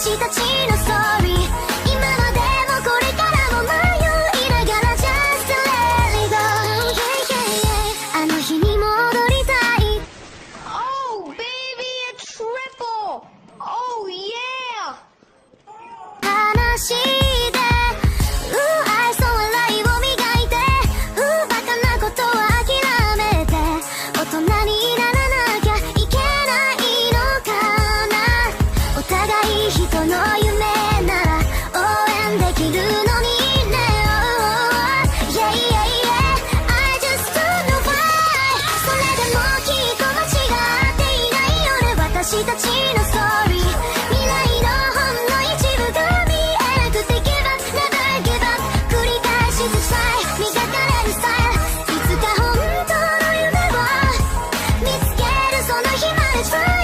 私たちのストーリー、今までもこれからも迷いながら Just let it go、あの日に戻りたい。 Oh, baby, a triple! Oh, yeah! 話で愛想笑いを磨いて、バカなことは諦めて、大人にならなきゃいけないのかな。お互い人の夢なら応援できるのにね。 Yeah, yeah, yeah, I just don't know why。 それでもきっと間違っていないよね、私たちのストーリー。未来のほんの一部が見えなくて Give up, never give up、 繰り返し実際磨かれるスタイル。いつか本当の夢を見つけるその日まで Try